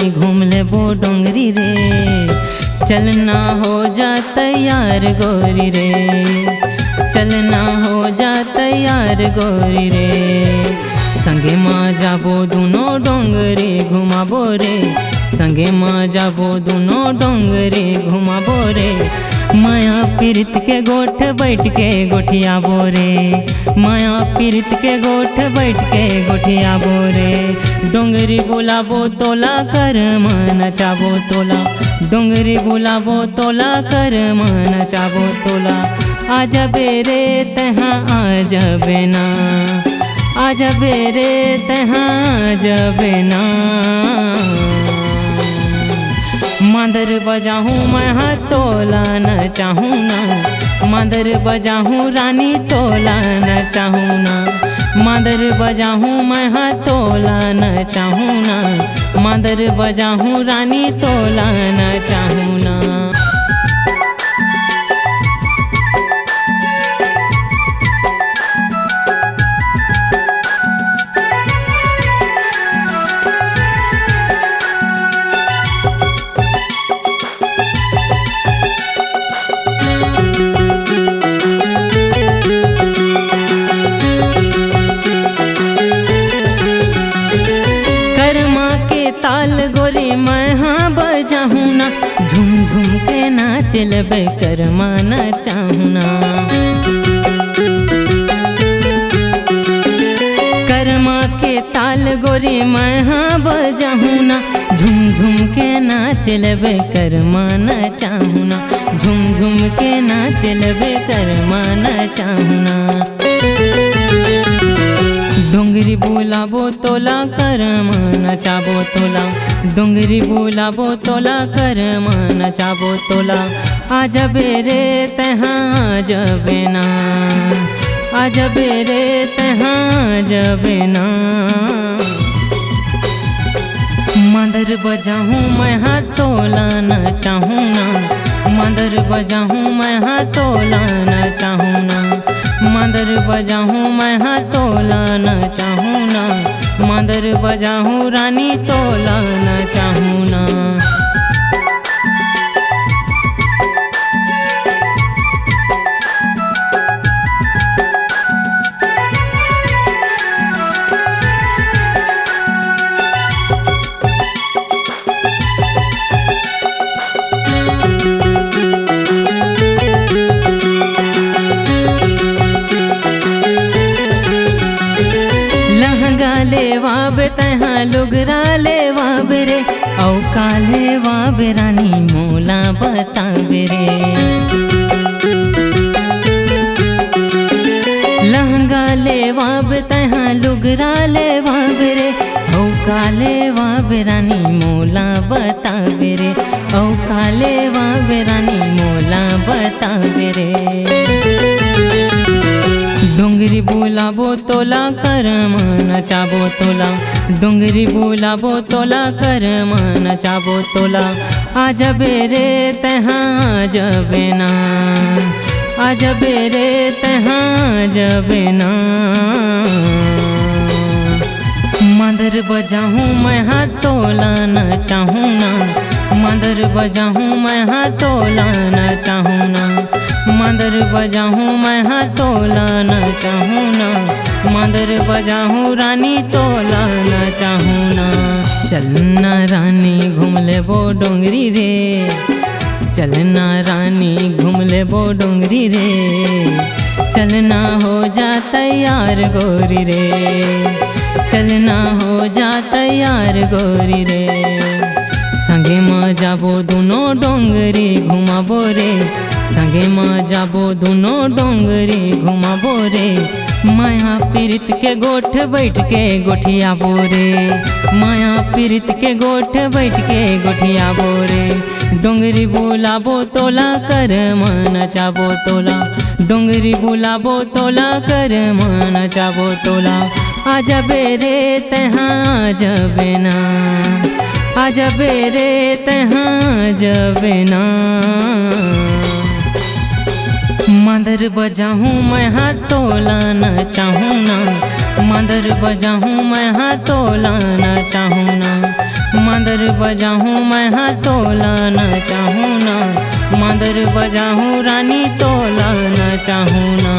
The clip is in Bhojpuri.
घूम ले वो डोंगरी रे, चलना हो जा तैयार गोरी रे, चलना हो जा तैयार गोरी रे। संगे माँ जाबो दोनों डोंगरी घुमाबो रे, संगे माँ जाबो दोनों डोंगरी घुमाबो रे। माया पीरित के गोठ बैठ के गोठियाबो रे, माया पीरित के गोठ बैठ के गोठियाबो रे। डोंगरी बुलाबो तोला कर मन नचाबो तोला, डोंगरी बुलाबो तोला कर मन नचाबो तोला। आजा बेरे तहाँ आजा बेना, आजा बेरे तहाँ आजा बेना। मांदर बजाहूँ मैं हाँ तोला न चाहूँ ना, मांदर बजाहूँ रानी तोला न चाहूँ ना, मांदर बजाहूँ मैं हाँ तोला न चाहूँ ना, मांदर बजाहूँ रानी तोला न चाहूँ ना। गोरी मैं हाँ बजाहूँ ना, झूम झूम के नाच लेबे करमा ना चाहूँ ना। करमा के ताल गोरी मैं हाँ बजाहूँ ना, झूम झूम के नाच लेबे करमा ना चाहूँ ना, झूम झूम के नाच लेबे करमा ना चाहूँ ना। डोंगरी बुलाबो तोला करम नचाबो तोला, डोंगरी बुलाबो तोला करम नचाबो तोला। आजा बेरे तहाँ आजा बेना, आजा बेरे तहाँ आजा बेना। मांदर बजाहूँ मैं हाँ तोला न चाहूँ ना, मांदर बजाहूँ मैं हाँ तोला न चाहूँ ना, मांदर बजाहूँ मैं हाँ तोला न चाहूँ ना, मांदर बजाहूँ रानी तोला न चाहूँ ना। लेवाब तहाँ लुगरा लेवाब रे, औ काले वाब रानी मोला बताब रे। लहंगा लेवाब तहाँ लुगरा लेवाब रे, औ काले वाब रानी मोला बताब रे, औ काले वाब रानी मोला बताब रे। डोंगरी बुलाबो तोला करम नचाबो तोला, डोंगरी बुलाबो तोला करम नचाबो तोला। आजा बेरे तहाँ आजा बेना, आजा बेरे तहाँ आजा बेना। मांदर बजाहूँ मैं हाँ तोला न चाहूँ ना, मांदर बजाहूँ मैं हाँ तोला न चाहूँ ना, मांदर बजाहूँ मैं हाँ तोला न चाहूँ ना, मांदर बजाहूँ रानी तोला न चाहूँ ना। चलना रानी घूम ले वो डोंगरी रे, चलना रानी घूम ले वो डोंगरी रे, चलना हो जा तैयार गोरी रे, चलना हो जा तैयार गोरी रे। संगे माँ जाबो दोनों डोंगरी घुमाबो रे, संगे माँ जाबो दोनों डोंगरी घुमाबो रे। माया पीरित के गोठ बैठ के गोठियाबो रे, माया पीरित के गोठ बैठ के गोठियाबो रे। डोंगरी बुलाबो तोला कर मन नचाबो तोला, डोंगरी बुलाबो तोला कर मन नचाबो तोला। आजा बेरे तहाँ आजा बेना, आजा बेरे तहाँ आजा बेना। मांदर बजाहूँ मैं हाँ तोला न चाहूँ ना, मांदर बजाहूँ मैं हाँ तोला न चाहूँ ना, मांदर मांदर बजाऊं मैं हाँ तोलाना चाहूँ ना, मांदर बजाऊं रानी तोलाना चाहूँ ना।